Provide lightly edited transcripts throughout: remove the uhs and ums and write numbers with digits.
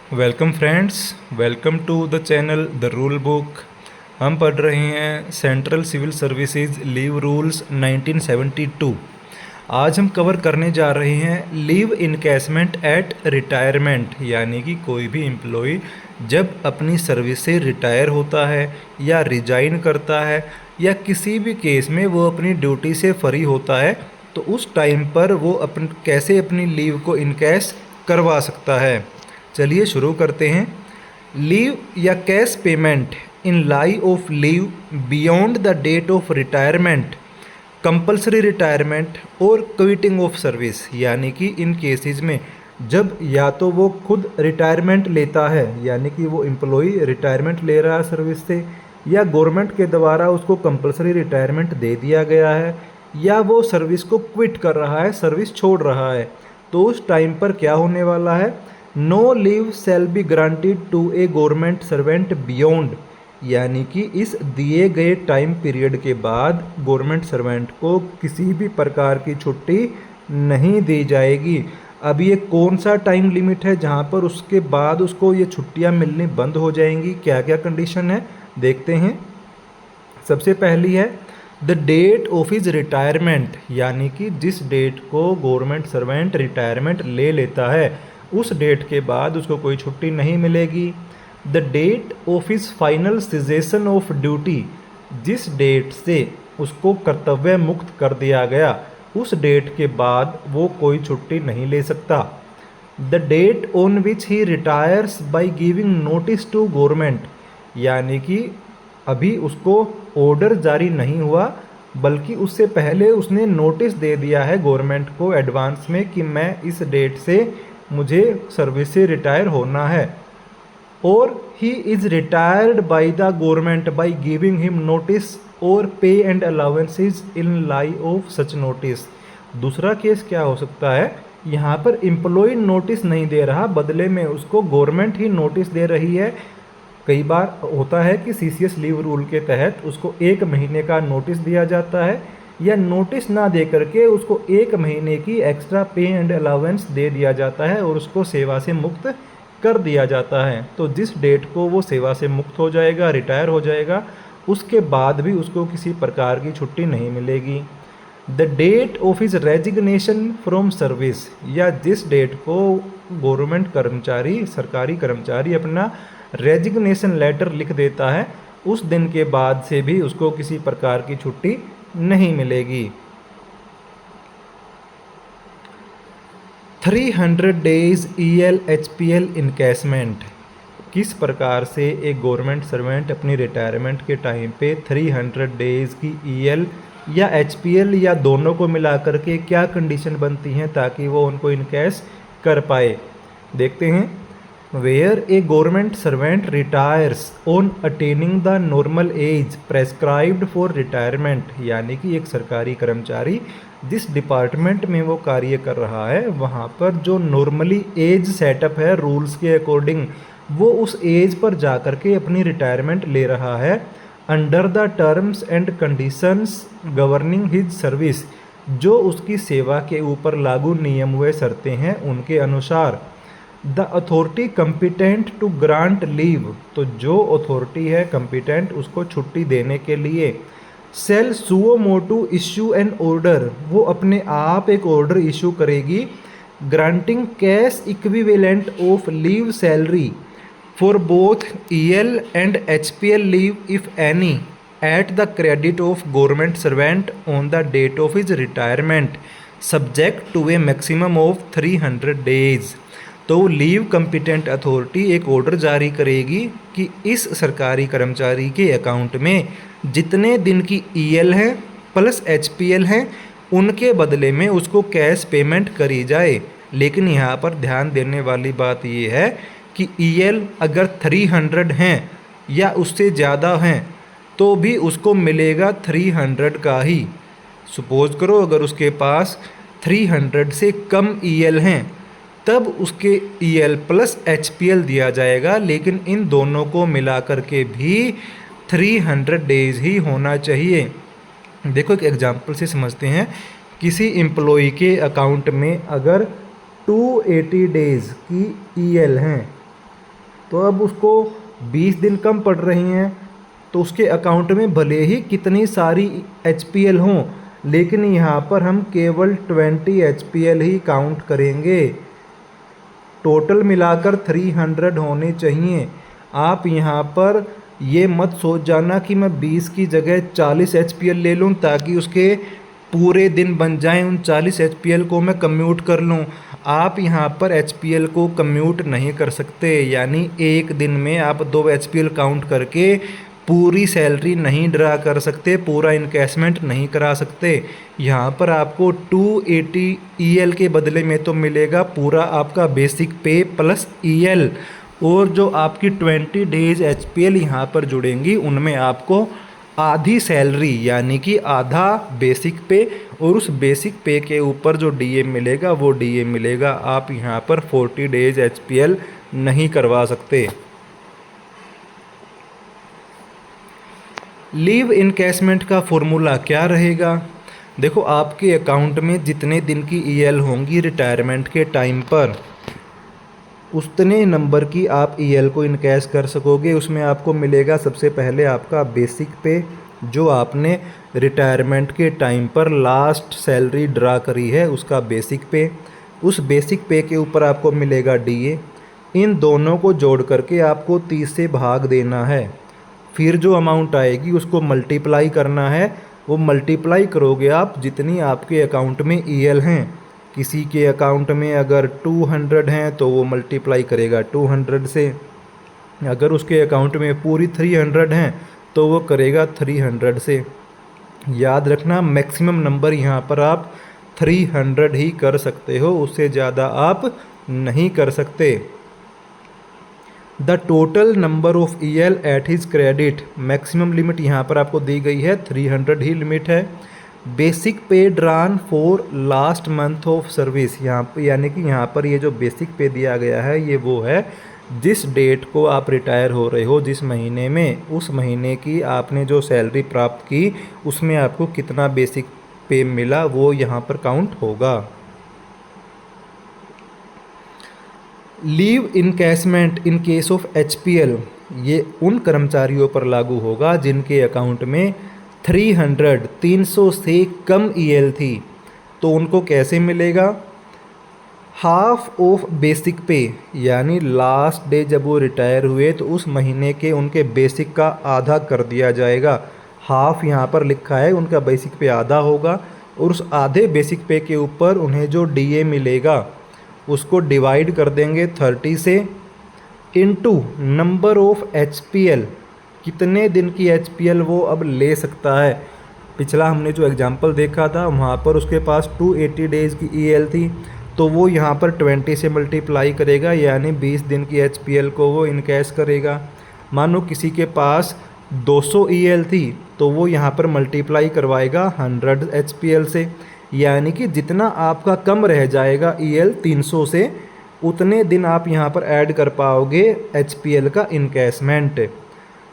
Welcome friends, welcome to the channel the rule book. हम पढ़ रहे हैं central civil services leave rules 1972। आज हम कवर करने जा रहे हैं लीव इनकैशमेंट एट रिटायरमेंट, यानी कि कोई भी एम्प्लॉय जब अपनी सर्विस से रिटायर होता है या रिजाइन करता है या किसी भी केस में वो अपनी ड्यूटी से फ्री होता है तो उस टाइम पर वो कैसे अपनी लीव को इनकैश करवा सकता है। चलिए शुरू करते हैं। लीव या cash payment in lieu of leave beyond the date of retirement, compulsory retirement और क्विटिंग ऑफ सर्विस, यानी कि इन केसेस में जब या तो वो खुद रिटायरमेंट लेता है, यानी कि वो एम्प्लॉय रिटायरमेंट ले रहा है सर्विस से, या गवर्नमेंट के द्वारा उसको कंपलसरी रिटायरमेंट दे दिया गया है, या वो सर्विस को क्विट कर रहा है, सर्विस छोड़ रहा है, तो उस टाइम पर क्या होने वाला है। No leave shall be granted to a government servant beyond, यानी कि इस दिए गए टाइम पीरियड के बाद गवर्नमेंट सर्वेंट को किसी भी प्रकार की छुट्टी नहीं दी जाएगी। अब ये कौन सा टाइम लिमिट है जहाँ पर उसके बाद उसको ये छुट्टियाँ मिलनी बंद हो जाएंगी, क्या क्या कंडीशन है देखते हैं। सबसे पहली है the date of his retirement, यानी कि जिस डेट को गवर्नमेंट सर्वेंट रिटायरमेंट ले लेता है उस डेट के बाद उसको कोई छुट्टी नहीं मिलेगी। The date of his final cessation of duty, जिस डेट से उसको कर्तव्य मुक्त कर दिया गया उस डेट के बाद वो कोई छुट्टी नहीं ले सकता। The date on which he retires by giving notice to government, यानी कि अभी उसको ऑर्डर जारी नहीं हुआ बल्कि उससे पहले उसने नोटिस दे दिया है गवर्नमेंट को एडवांस में कि मैं इस डेट से मुझे सर्विस से रिटायर होना है, और he is retired by the government by giving him notice और पे and allowances in lieu of such notice. दूसरा केस क्या हो सकता है, यहाँ पर एम्प्लॉय नोटिस नहीं दे रहा, बदले में उसको गवर्नमेंट ही नोटिस दे रही है। कई बार होता है कि सीसीएस लीव रूल के तहत उसको 1 महीने का नोटिस दिया जाता है, या नोटिस ना दे करके उसको 1 महीने की एक्स्ट्रा पे एंड अलाउंस दे दिया जाता है और उसको सेवा से मुक्त कर दिया जाता है। तो जिस डेट को वो सेवा से मुक्त हो जाएगा, रिटायर हो जाएगा, उसके बाद भी उसको किसी प्रकार की छुट्टी नहीं मिलेगी। The date of his resignation from service, या जिस डेट को गवर्नमेंट कर्मचारी, सरकारी कर्मचारी अपना रेजिग्नेशन लेटर लिख देता है उस दिन के बाद से भी उसको किसी प्रकार की छुट्टी नहीं मिलेगी। 300 डेज EL HPL इनकैशमेंट, किस प्रकार से एक गवर्नमेंट सर्वेंट अपनी रिटायरमेंट के टाइम पे 300 डेज की EL या HPL या दोनों को मिला करके क्या कंडीशन बनती हैं ताकि वो उनको इनकैश कर पाए, देखते हैं। Where a government servant retires on attaining the normal age prescribed for retirement, यानी कि एक सरकारी कर्मचारी जिस डिपार्टमेंट में वो कार्य कर रहा है वहाँ पर जो नॉर्मली एज सेटअप है रूल्स के अकॉर्डिंग, वो उस एज पर जा कर के अपनी रिटायरमेंट ले रहा है under the terms and conditions governing his service, जो उसकी सेवा के ऊपर लागू नियम हुए शर्तें हैं उनके अनुसार। The authority competent to grant leave, तो जो अथॉरिटी है कंपिटेंट उसको छुट्टी देने के लिए, shall suo motu issue an order, वो अपने आप एक ऑर्डर इशू करेगी granting cash equivalent of leave salary for both EL and HPL leave if any at the credit of government servant on the date of his retirement subject to a maximum of 300 days. तो leave competent authority एक order जारी करेगी कि इस सरकारी कर्मचारी के account में जितने दिन की EL है प्लस HPL हैं उनके बदले में उसको कैश पेमेंट करी जाए। लेकिन यहाँ पर ध्यान देने वाली बात ये है कि EL अगर 300 हैं या उससे ज़्यादा हैं तो भी उसको मिलेगा 300 का ही। सपोज करो अगर उसके पास 300 से कम EL हैं तब उसके EL प्लस HPL दिया जाएगा, लेकिन इन दोनों को मिला करके भी 300 डेज ही होना चाहिए। देखो एक एग्जांपल से समझते हैं। किसी एम्प्लॉय के अकाउंट में अगर 280 डेज़ की EL हैं तो अब उसको 20 दिन कम पड़ रही हैं, तो उसके अकाउंट में भले ही कितनी सारी HPL हों, लेकिन यहाँ पर हम केवल 20 HPL ही काउंट करेंगे। टोटल मिलाकर 300 होने चाहिए। आप यहाँ पर ये मत सोच जाना कि मैं 20 की जगह 40 HPL ले लूँ ताकि उसके पूरे दिन बन जाएं, उन 40 HPL को मैं कम्यूट कर लूँ। आप यहाँ पर HPL को कम्यूट नहीं कर सकते, यानी एक दिन में आप 2 HPL काउंट करके पूरी सैलरी नहीं ड्रा कर सकते, पूरा इनकैशमेंट नहीं करा सकते। यहाँ पर आपको 280 EL के बदले में तो मिलेगा पूरा आपका बेसिक पे प्लस EL, और जो आपकी 20 डेज HPL यहाँ पर जुड़ेंगी उनमें आपको आधी सैलरी यानी कि आधा बेसिक पे, और उस बेसिक पे के ऊपर जो DA मिलेगा वो DA मिलेगा। आप यहाँ पर 40 डेज HPL नहीं करवा सकते। लीव इनकैशमेंट का फॉर्मूला क्या रहेगा? देखो, आपके अकाउंट में जितने दिन की EL होंगी रिटायरमेंट के टाइम पर, उतने नंबर की आप EL को इनकैश कर सकोगे। उसमें आपको मिलेगा सबसे पहले आपका बेसिक पे, जो आपने रिटायरमेंट के टाइम पर लास्ट सैलरी ड्रा करी है उसका बेसिक पे। उस बेसिक पे के ऊपर आपको मिलेगा DA। इन दोनों को जोड़ करके आपको 30 से भाग देना है। फिर जो अमाउंट आएगी उसको मल्टीप्लाई करना है। वो मल्टीप्लाई करोगे आप जितनी आपके अकाउंट में EL हैं। किसी के अकाउंट में अगर 200 हैं तो वो मल्टीप्लाई करेगा 200 से। अगर उसके अकाउंट में पूरी 300 हैं तो वो करेगा 300 से। याद रखना, मैक्सिमम नंबर यहाँ पर आप 300 ही कर सकते हो, उससे ज़्यादा आप नहीं कर सकते। The total number of EL at his credit, maximum limit यहाँ पर आपको दी गई है, 300 ही लिमिट है। बेसिक पे drawn for last month of service, यहाँ पर यानी कि यहाँ पर ये जो बेसिक पे दिया गया है ये वो है जिस डेट को आप रिटायर हो रहे हो, जिस महीने में, उस महीने की आपने जो सैलरी प्राप्त की उसमें आपको कितना बेसिक पे मिला वो यहाँ पर काउंट होगा। Leave encashment in case of HPL, ये उन कर्मचारियों पर लागू होगा जिनके अकाउंट में 300 से कम EL थी। तो उनको कैसे मिलेगा? हाफ ऑफ बेसिक पे, यानी लास्ट डे जब वो रिटायर हुए तो उस महीने के उनके बेसिक का आधा कर दिया जाएगा। हाफ यहाँ पर लिखा है, उनका बेसिक पे आधा होगा, और उस आधे बेसिक पे के ऊपर उन्हें जो DA मिलेगा उसको डिवाइड कर देंगे 30 से, इनटू नंबर ऑफ HPL, कितने दिन की HPL वो अब ले सकता है। पिछला हमने जो एग्जाम्पल देखा था वहाँ पर उसके पास 280 डेज़ की EL थी, तो वो यहाँ पर 20 से मल्टीप्लाई करेगा, यानी 20 दिन की HPL को वो इनकैश करेगा। मानो किसी के पास 200 EL थी तो वो यहाँ पर मल्टीप्लाई करवाएगा 100 HPL से, यानी कि जितना आपका कम रह जाएगा EL 300 से, उतने दिन आप यहाँ पर ऐड कर पाओगे HPL का इनकैशमेंट।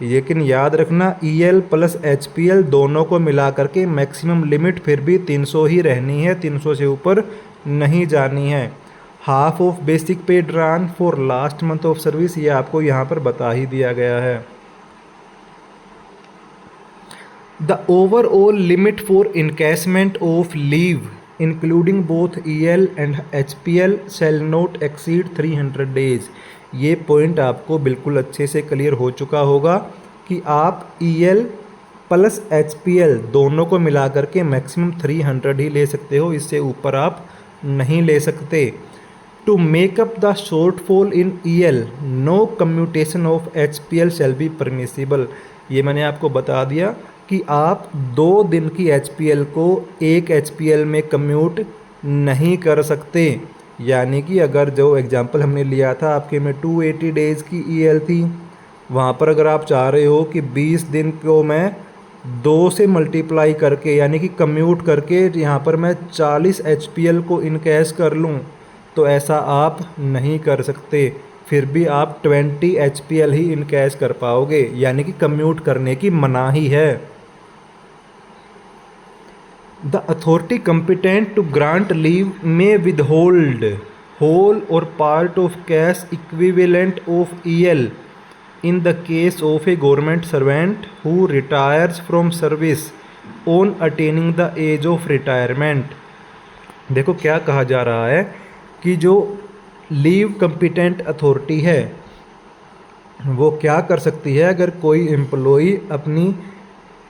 लेकिन याद रखना, EL प्लस HPL दोनों को मिला करके मैक्सिमम लिमिट फिर भी 300 ही रहनी है, 300 से ऊपर नहीं जानी है। हाफ ऑफ बेसिक पे drawn for last month of service, ये आपको यहाँ पर बता ही दिया गया है। The overall limit for encashment of leave including both EL and HPL shall not exceed 300 days. ये पॉइंट आपको बिल्कुल अच्छे से क्लियर हो चुका होगा कि आप EL प्लस HPL दोनों को मिला करके मैक्सिमम 300 ही ले सकते हो, इससे ऊपर आप नहीं ले सकते। To make up the shortfall in EL no commutation of HPL shall be permissible. ये मैंने आपको बता दिया कि आप 2 दिन की HPL को एक HPL में कम्यूट नहीं कर सकते। यानी कि अगर जो एग्जांपल हमने लिया था आपके में 280 डेज़ की EL थी, वहाँ पर अगर आप चाह रहे हो कि 20 दिन को मैं 2 से मल्टीप्लाई करके यानी कि कम्यूट करके यहाँ पर मैं 40 HPL को इनकैश कर लूँ, तो ऐसा आप नहीं कर सकते। फिर भी आप 20 HPL ही इनकैश कर पाओगे, यानी कि कम्यूट करने की मनाही है। The authority competent to grant leave may withhold whole or part of cash equivalent of EL in the case of a government servant who retires from service on attaining the age of retirement। देखो क्या कहा जा रहा है कि जो leave competent authority है वो क्या कर सकती है, अगर कोई एम्प्लॉई अपनी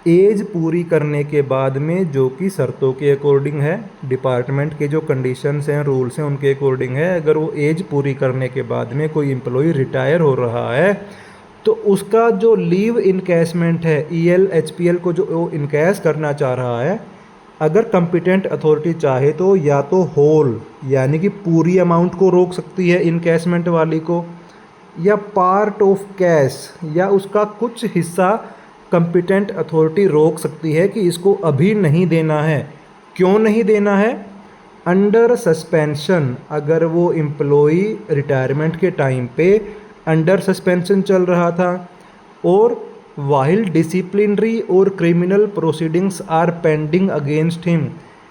एज पूरी करने के बाद में, जो कि शर्तों के अकॉर्डिंग है, डिपार्टमेंट के जो कंडीशंस हैं, रूल्स हैं, उनके अकॉर्डिंग है, अगर वो एज पूरी करने के बाद में कोई एम्प्लॉई रिटायर हो रहा है तो उसका जो लीव इनकैशमेंट है, EL HPL को जो वो इनकैश करना चाह रहा है, अगर कंपिटेंट अथॉरिटी चाहे तो या तो होल यानी कि पूरी अमाउंट को रोक सकती है इनकैशमेंट वाली को, या पार्ट ऑफ कैश या उसका कुछ हिस्सा कंपिटेंट अथॉरिटी रोक सकती है कि इसको अभी नहीं देना है। क्यों नहीं देना है? अंडर सस्पेंशन, अगर वो एम्प्लॉई रिटायरमेंट के टाइम पे अंडर सस्पेंशन चल रहा था, और वाइल डिसिप्लिनरी और criminal proceedings are pending against him,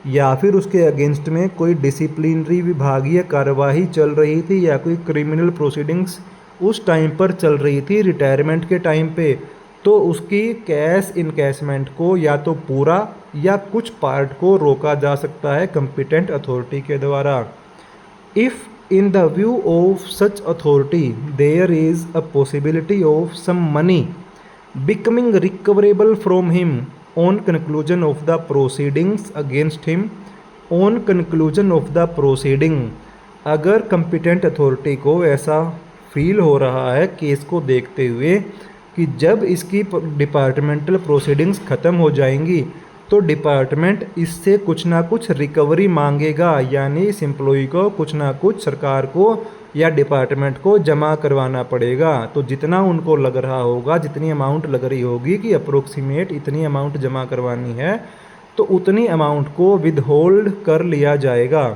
या फिर उसके अगेंस्ट में कोई डिसिप्लिनरी विभागीय कार्यवाही चल रही थी या कोई क्रिमिनल प्रोसीडिंग्स उस टाइम पर चल रही थी रिटायरमेंट के टाइम पे, तो उसकी कैश इनकैशमेंट को या तो पूरा या कुछ पार्ट को रोका जा सकता है कंपिटेंट अथॉरिटी के द्वारा। If in the view of such authority there is a possibility of some money becoming recoverable from him on conclusion of the proceedings against him, on conclusion of the proceeding, अगर competent authority को ऐसा feel हो रहा है case को देखते हुए कि जब इसकी डिपार्टमेंटल प्रोसीडिंग्स ख़त्म हो जाएंगी तो डिपार्टमेंट इससे कुछ ना कुछ रिकवरी मांगेगा, यानी इस एम्प्लॉई को कुछ ना कुछ सरकार को या डिपार्टमेंट को जमा करवाना पड़ेगा। तो जितना उनको लग रहा होगा, जितनी अमाउंट लग रही होगी कि अप्रोक्सीमेट इतनी अमाउंट जमा करवानी है, तो उतनी अमाउंट को विदहोल्ड कर लिया जाएगा।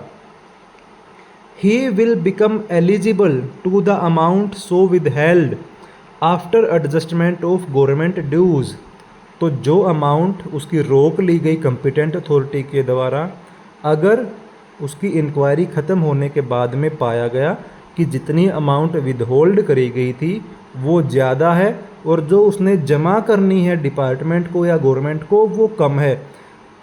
He will become eligible to the amount so withheld after adjustment of government dues। तो जो अमाउंट उसकी रोक ली गई कंपिटेंट अथॉरिटी के द्वारा, अगर उसकी इंक्वायरी ख़त्म होने के बाद में पाया गया कि जितनी अमाउंट विदहोल्ड करी गई थी वो ज़्यादा है और जो उसने जमा करनी है डिपार्टमेंट को या गवर्नमेंट को वो कम है,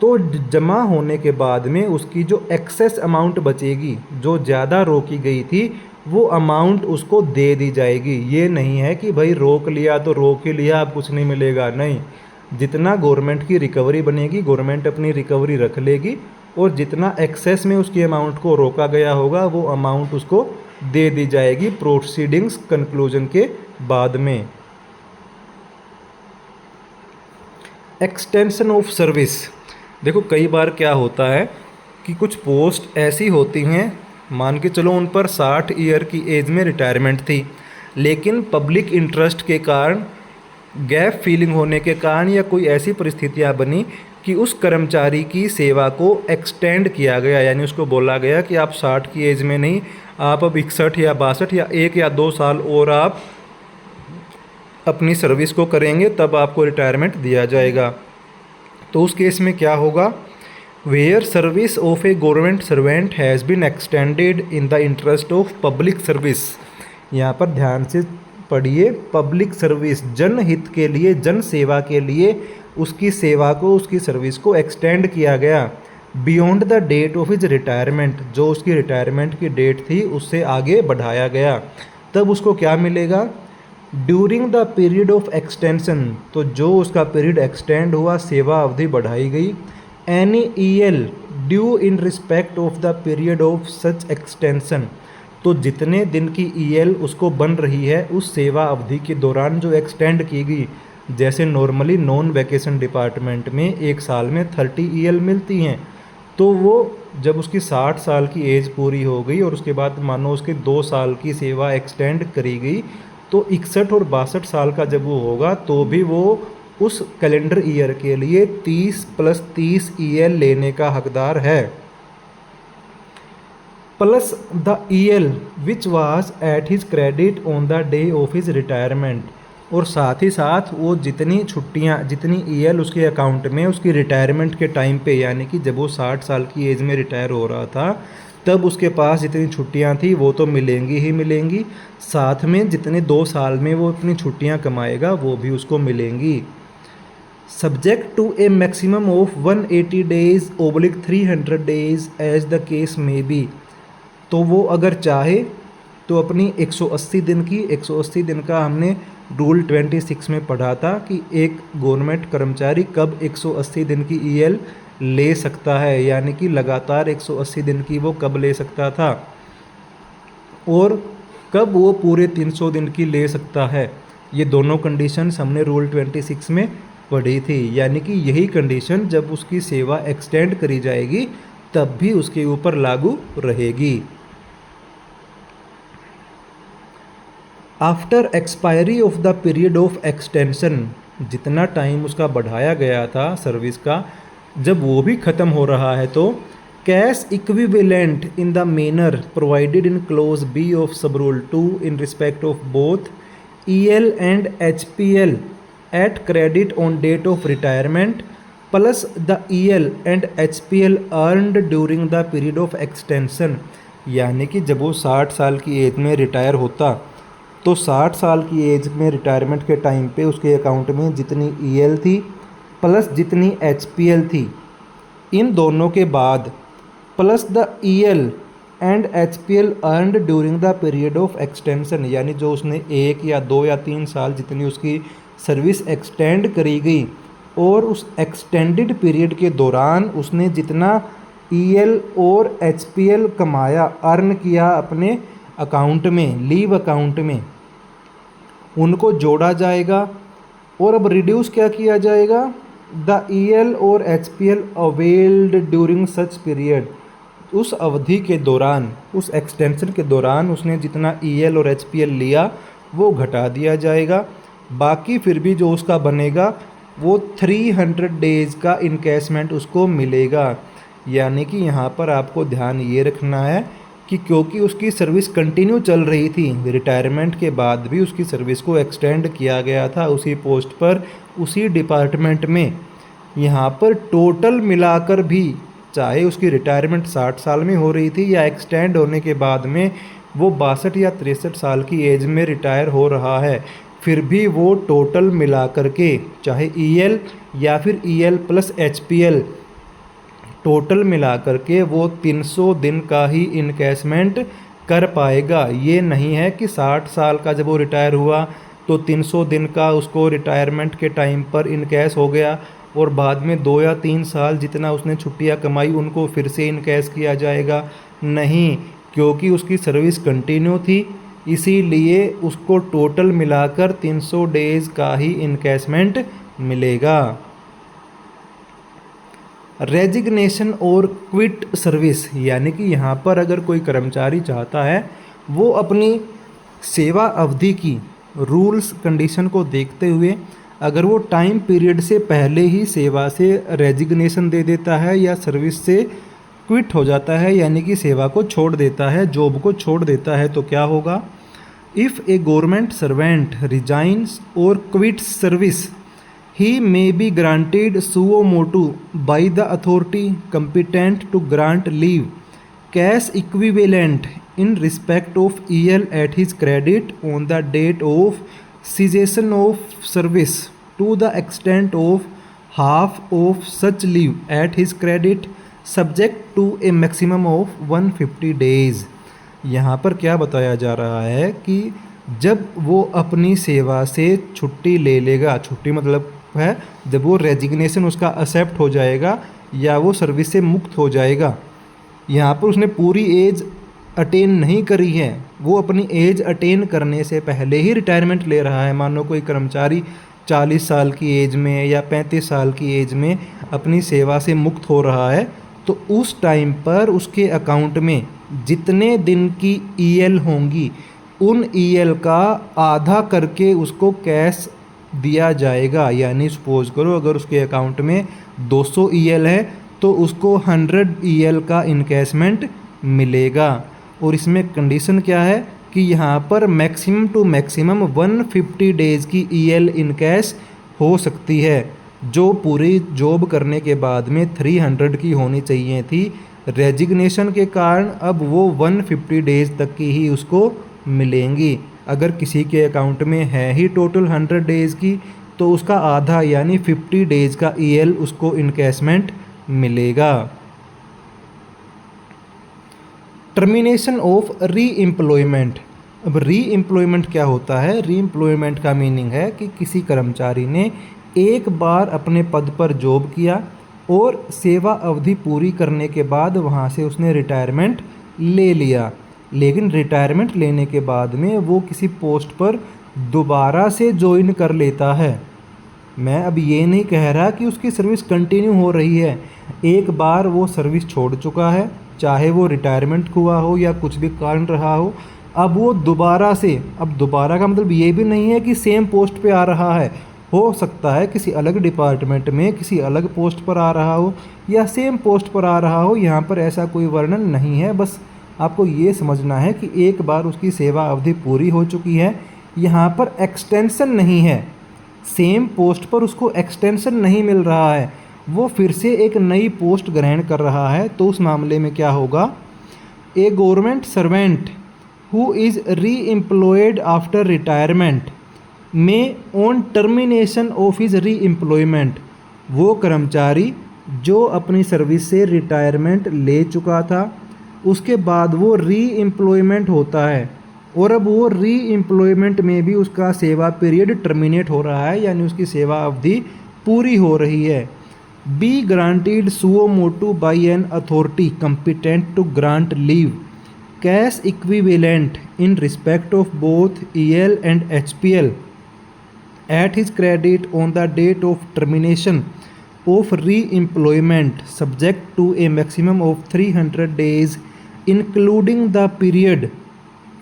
तो जमा होने के बाद में उसकी जो एक्सेस अमाउंट बचेगी, जो ज़्यादा रोकी गई थी, वो अमाउंट उसको दे दी जाएगी। ये नहीं है कि भाई रोक लिया तो रोक ही लिया, अब कुछ नहीं मिलेगा, नहीं। जितना गवर्नमेंट की रिकवरी बनेगी गवर्नमेंट अपनी रिकवरी रख लेगी, और जितना एक्सेस में उसकी अमाउंट को रोका गया होगा वो अमाउंट उसको दे दी जाएगी प्रोसीडिंग्स कंक्लूजन के बाद में। Extension of service. देखो कई बार क्या होता है कि कुछ पोस्ट ऐसी होती हैं, मान के चलो उन पर 60 ईयर की एज में रिटायरमेंट थी, लेकिन पब्लिक इंटरेस्ट के कारण, गैप फीलिंग होने के कारण या कोई ऐसी परिस्थितियां बनी कि उस कर्मचारी की सेवा को एक्सटेंड किया गया, यानी उसको बोला गया कि आप 60 की एज में नहीं, आप अब 61 या 62 या 1 या 2 साल और आप अपनी सर्विस को करेंगे तब आपको रिटायरमेंट दिया जाएगा। तो उस केस में क्या होगा? Where service of a government servant has been extended in the interest of public service. यहाँ पर ध्यान से पढ़िए, पब्लिक सर्विस, जनहित के लिए, जन सेवा के लिए उसकी सेवा को, उसकी सर्विस को एक्सटेंड किया गया beyond the date of his retirement, जो उसकी रिटायरमेंट की डेट थी उससे आगे बढ़ाया गया। तब उसको क्या मिलेगा? During the period of extension, तो जो उसका पीरियड एक्सटेंड हुआ, सेवा अवधि बढ़ाई गई, any EL due in respect of the period of such extension, तो जितने दिन की EL उसको बन रही है उस सेवा अवधि के दौरान जो एक्सटेंड की गई, जैसे नॉर्मली नॉन वैकेशन डिपार्टमेंट में 1 साल में 30 EL मिलती हैं, तो वो जब उसकी 60 साल की एज पूरी हो गई और उसके बाद मानो उसके 2 साल की सेवा एक्सटेंड करी गई, तो 61 और 62 साल का जब वो होगा तो भी वो उस कैलेंडर ईयर के लिए 30 + 30 EL लेने का हकदार है, plus the EL which was at his credit on the day of his retirement, और साथ ही साथ वो जितनी छुट्टियां, जितनी EL उसके अकाउंट में उसकी रिटायरमेंट के टाइम पे, यानी कि जब वो 60 साल की एज में रिटायर हो रहा था तब उसके पास जितनी छुट्टियां थी वो तो मिलेंगी ही मिलेंगी, साथ में जितने 2 साल में वो अपनी छुट्टियां कमाएगा वो भी उसको मिलेंगी। Subject to a maximum of 180 days oblique 300 days as the case may be. तो वो अगर चाहे तो अपनी 180 दिन की 180 दिन का हमने रूल 26 में पढ़ा था कि एक गवर्नमेंट कर्मचारी कब 180 दिन की ईएल ले सकता है, यानी कि लगातार 180 दिन की वो कब ले सकता था और कब वो पूरे 300 दिन की ले सकता है। ये दोनों कंडीशंस हमने रूल 26 में पढ़ी थी, यानी कि यही कंडीशन जब उसकी सेवा एक्सटेंड करी जाएगी तब भी उसके ऊपर लागू रहेगी। After expiry of the period of extension, जितना टाइम उसका बढ़ाया गया था सर्विस का, जब वो भी ख़त्म हो रहा है तो cash equivalent in the manner provided in clause B of sub rule 2 in respect of both EL and HPL at credit on date of retirement plus the EL and HPL earned during the period of extension. यानी कि जब वो 60 साल की as में retire होता तो 60 साल की एज में रिटायरमेंट के टाइम पे उसके अकाउंट में जितनी EL थी प्लस जितनी HPL थी, इन दोनों के बाद plus the EL and HPL earned during the period of extension, यानी जो उसने 1 या 2 या 3 साल जितनी उसकी सर्विस एक्सटेंड करी गई और उस एक्सटेंडेड पीरियड के दौरान उसने जितना EL और HPL कमाया, अर्न किया अपने अकाउंट में, लीव अकाउंट में, उनको जोड़ा जाएगा और अब रिड्यूस क्या किया जाएगा, द EL और HPL availed during such period. उस अवधि के दौरान, उस एक्सटेंशन के दौरान उसने जितना EL और HPL लिया वो घटा दिया जाएगा। बाकी फिर भी जो उसका बनेगा वो 300 डेज़ का इनकैशमेंट उसको मिलेगा। यानी कि यहाँ पर आपको ध्यान ये रखना है कि क्योंकि उसकी सर्विस कंटिन्यू चल रही थी, रिटायरमेंट के बाद भी उसकी सर्विस को एक्सटेंड किया गया था उसी पोस्ट पर, उसी डिपार्टमेंट में। यहाँ पर टोटल मिलाकर भी, चाहे उसकी रिटायरमेंट 60 साल में हो रही थी या एक्सटेंड होने के बाद में वो 62 या 63 साल की एज में रिटायर हो रहा है, फिर भी वो टोटल मिलाकर के, चाहे EL या फिर EL प्लस HPL, टोटल मिलाकर के वो 300 दिन का ही इनकैशमेंट कर पाएगा। ये नहीं है कि 60 साल का जब वो रिटायर हुआ तो 300 दिन का उसको रिटायरमेंट के टाइम पर इनकैश हो गया और बाद में 2 या 3 साल जितना उसने छुट्टियां कमाई उनको फिर से इनकैश किया जाएगा। नहीं, क्योंकि उसकी सर्विस कंटिन्यू थी, इसीलिए उसको टोटल मिलाकर 300 डेज़ का ही इनकैशमेंट मिलेगा। रेजिग्नेशन और क्विट सर्विस, यानी कि यहाँ पर अगर कोई कर्मचारी चाहता है वो अपनी सेवा अवधि की रूल्स कंडीशन को देखते हुए अगर वो टाइम पीरियड से पहले ही सेवा से रेजिग्नेशन दे देता है या सर्विस से क्विट हो जाता है, यानी कि सेवा को छोड़ देता है, जॉब को छोड़ देता है, तो क्या होगा। If A government servant resigns और quits service, he may be granted suo motu by the authority competent to grant leave, cash equivalent in respect of EL at his credit on the date of cessation of service to the extent of half of such leave at his credit subject to a maximum of 150 days। यहाँ पर क्या बताया जा रहा है कि जब वो अपनी सेवा से छुट्टी ले लेगा, छुट्टी मतलब है जब वो रेजिग्नेशन उसका एक्सेप्ट हो जाएगा या वो सर्विस से मुक्त हो जाएगा, यहाँ पर उसने पूरी एज अटेन नहीं करी है, वो अपनी एज अटेन करने से पहले ही रिटायरमेंट ले रहा है। मान लो कोई कर्मचारी 40 साल की एज में या 35 साल की एज में अपनी सेवा से मुक्त हो रहा है, तो उस टाइम पर उसके अकाउंट में जितने दिन की EL होंगी उन EL का आधा करके उसको कैश दिया जाएगा। यानी सपोज करो अगर उसके अकाउंट में 200 EL है तो उसको 100 EL का इनकैशमेंट मिलेगा। और इसमें कंडीशन क्या है कि यहाँ पर मैक्सिमम टू मैक्सिमम 150 डेज़ की EL इनकैश हो सकती है, जो पूरी जॉब करने के बाद में 300 की होनी चाहिए थी, रेजिग्नेशन के कारण अब वो 150 डेज तक की ही उसको मिलेंगी। अगर किसी के अकाउंट में है ही टोटल 100 डेज़ की तो उसका आधा यानी 50 डेज़ का ईएल उसको इनकैशमेंट मिलेगा। टर्मिनेशन ऑफ री एम्प्लॉयमेंट। अब री एम्प्लॉयमेंट क्या होता है? री एम्प्लॉयमेंट का मीनिंग है कि किसी कर्मचारी ने एक बार अपने पद पर जॉब किया और सेवा अवधि पूरी करने के बाद वहाँ से उसने रिटायरमेंट ले लिया, लेकिन रिटायरमेंट लेने के बाद में वो किसी पोस्ट पर दोबारा से ज्वाइन कर लेता है। मैं अब ये नहीं कह रहा कि उसकी सर्विस कंटिन्यू हो रही है, एक बार वो सर्विस छोड़ चुका है, चाहे वो रिटायरमेंट हुआ हो या कुछ भी कारण रहा हो, अब वो दोबारा से, अब दोबारा का मतलब ये भी नहीं है कि सेम पोस्ट पे आ रहा है, हो सकता है किसी अलग डिपार्टमेंट में किसी अलग पोस्ट पर आ रहा हो या सेम पोस्ट पर आ रहा हो, यहाँ पर ऐसा कोई वर्णन नहीं है। बस आपको ये समझना है कि एक बार उसकी सेवा अवधि पूरी हो चुकी है, यहाँ पर एक्सटेंशन नहीं है, सेम पोस्ट पर उसको एक्सटेंशन नहीं मिल रहा है, वो फिर से एक नई पोस्ट ग्रहण कर रहा है। तो उस मामले में क्या होगा? ए गवर्नमेंट सर्वेंट हु इज़ री एम्प्लॉयड आफ्टर रिटायरमेंट में ऑन टर्मिनेशन ऑफ हिज री एम्प्लॉयमेंट, वो कर्मचारी जो अपनी सर्विस से रिटायरमेंट ले चुका था उसके बाद वो री एम्प्लॉयमेंट होता है और अब वो री एम्प्लॉयमेंट में भी उसका सेवा पीरियड टर्मिनेट हो रहा है, यानी उसकी सेवा अवधि पूरी हो रही है। Be granted suo motu by an authority competent to grant leave cash equivalent in respect of both EL and HPL at his credit on the date of termination of re-employment subject to a maximum of 300 days including the period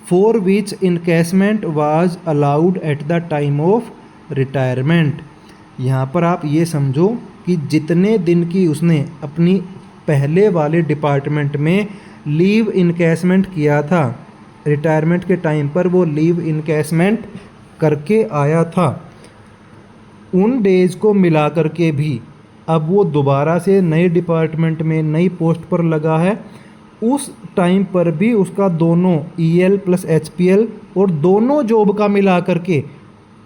for which encashment was allowed at the time of retirement। यहाँ पर आप ये समझो कि जितने दिन की उसने अपनी पहले वाले डिपार्टमेंट में लीव इनकैशमेंट किया था, रिटायरमेंट के टाइम पर वो लीव इनकैशमेंट करके आया था, उन डेज़ को मिला करके भी अब वो दोबारा से नए डिपार्टमेंट में नई पोस्ट पर लगा है, उस टाइम पर भी उसका दोनों EL प्लस HPL और दोनों जॉब का मिला करके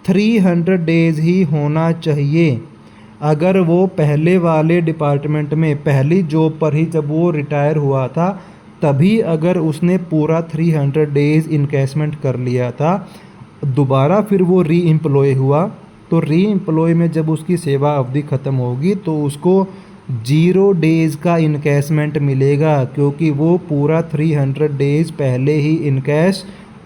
300 डेज़ ही होना चाहिए। अगर वो पहले वाले डिपार्टमेंट में पहली जॉब पर ही जब वो रिटायर हुआ था तभी अगर उसने पूरा 300 डेज़ इनकैशमेंट कर लिया था, दोबारा फिर वो री एम्प्लॉय हुआ, तो री एम्प्लॉय में जब उसकी सेवा अवधि ख़त्म होगी तो उसको 0 डेज़ का इनकैशमेंट मिलेगा, क्योंकि वो पूरा 300 डेज़ पहले ही इनकैश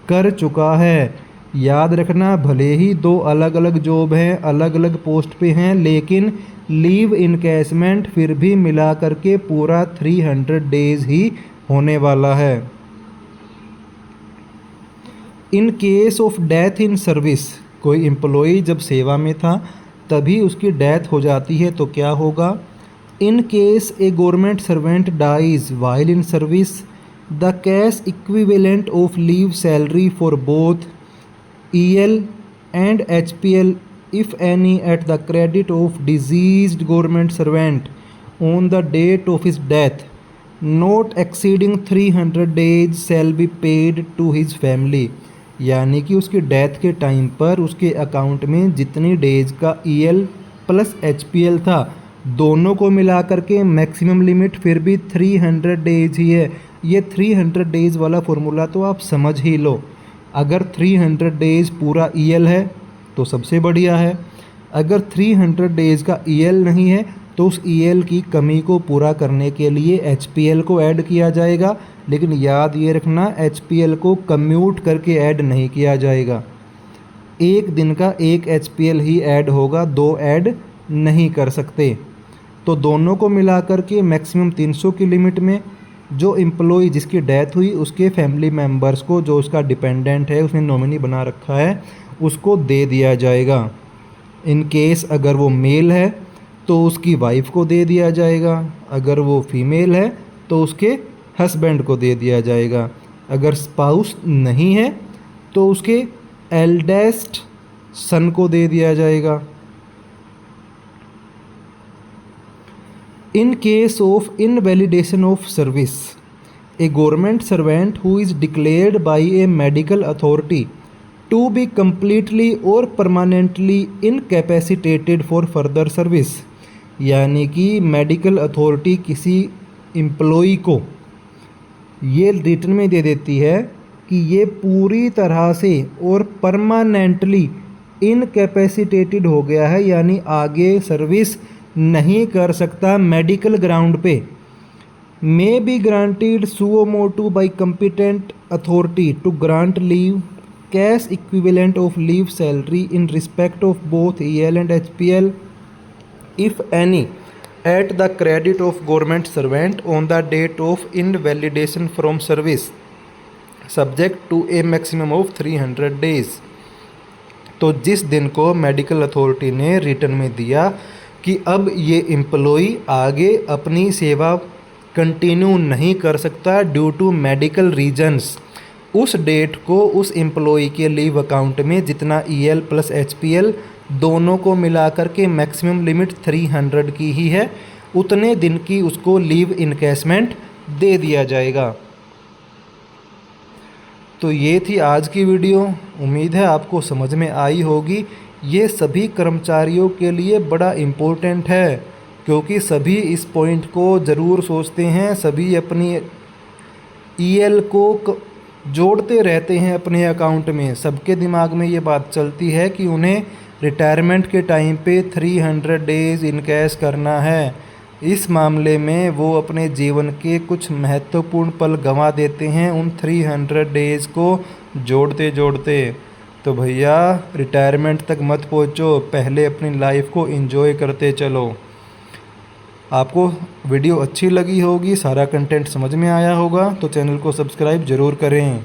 कर चुका है। याद रखना, भले ही दो अलग अलग जॉब हैं, अलग अलग पोस्ट पे हैं, लेकिन लीव इनकैशमेंट फिर भी मिला करके पूरा 300 डेज़ ही होने वाला है। In case of death in service, कोई एम्प्लॉई जब सेवा में था तभी उसकी डेथ हो जाती है तो क्या होगा? In case a government servant dies while in service the cash equivalent of leave salary for both EL and HPL if any at the credit of deceased government servant on the date of his death not exceeding 300 days shall be paid to his family। यानी कि उसकी death के time पर उसके account में जितनी days का EL plus HPL था दोनों को मिला करके मैक्सिमम लिमिट फिर भी 300 डेज़ ही है। ये 300 डेज़ वाला फॉर्मूला तो आप समझ ही लो। अगर 300 डेज़ पूरा EL है तो सबसे बढ़िया है, अगर 300 डेज़ का EL नहीं है तो उस EL की कमी को पूरा करने के लिए HPL को ऐड किया जाएगा, लेकिन याद ये रखना HPL को कम्यूट करके ऐड नहीं किया जाएगा। एक दिन का एक HPL ही ऐड होगा, दो ऐड नहीं कर सकते। तो दोनों को मिला करके मैक्सिमम 300 की लिमिट में जो एम्प्लॉई जिसकी डेथ हुई उसके फैमिली मेम्बर्स को, जो उसका डिपेंडेंट है उसने नॉमिनी बना रखा है, उसको दे दिया जाएगा। इन केस अगर वो मेल है तो उसकी वाइफ को दे दिया जाएगा, अगर वो फीमेल है तो उसके हस्बैंड को दे दिया जाएगा, अगर स्पाउस नहीं है तो उसके एल्डेस्ट सन को दे दिया जाएगा। In case of invalidation of service, a government servant who is declared by a medical authority to be completely or permanently incapacitated for further service, यानी कि मेडिकल अथॉरिटी किसी एम्प्लॉई को ये रिटन में दे देती है कि ये पूरी तरह से और परमानेंटली इनकैपेसिटेटेड हो गया है, यानी आगे सर्विस नहीं कर सकता मेडिकल ग्राउंड पे, may be granted suo motu by competent authority to grant leave cash equivalent of leave salary in respect of both EL and HPL if any at the credit of government servant on the date of invalidation from service subject to a maximum of 300 days। तो जिस दिन को medical authority ने return में दिया कि अब ये एम्प्लॉई आगे अपनी सेवा कंटिन्यू नहीं कर सकता ड्यू टू मेडिकल रीजन्स, उस डेट को उस एम्प्लॉई के लीव अकाउंट में जितना EL प्लस HPL दोनों को मिलाकर के मैक्सिमम लिमिट 300 की ही है, उतने दिन की उसको लीव इनकैशमेंट दे दिया जाएगा। तो ये थी आज की वीडियो, उम्मीद है आपको समझ में आई होगी। ये सभी कर्मचारियों के लिए बड़ा इम्पोर्टेंट है क्योंकि सभी इस पॉइंट को ज़रूर सोचते हैं, सभी अपनी EL को जोड़ते रहते हैं अपने अकाउंट में, सबके दिमाग में ये बात चलती है कि उन्हें रिटायरमेंट के टाइम पे 300 डेज़ इनकैश करना है। इस मामले में वो अपने जीवन के कुछ महत्वपूर्ण पल गंवा देते हैं उन 300 डेज़ को जोड़ते जोड़ते। तो भैया रिटायरमेंट तक मत पहुँचो, पहले अपनी लाइफ को एंजॉय करते चलो। आपको वीडियो अच्छी लगी होगी, सारा कंटेंट समझ में आया होगा, तो चैनल को सब्सक्राइब ज़रूर करें।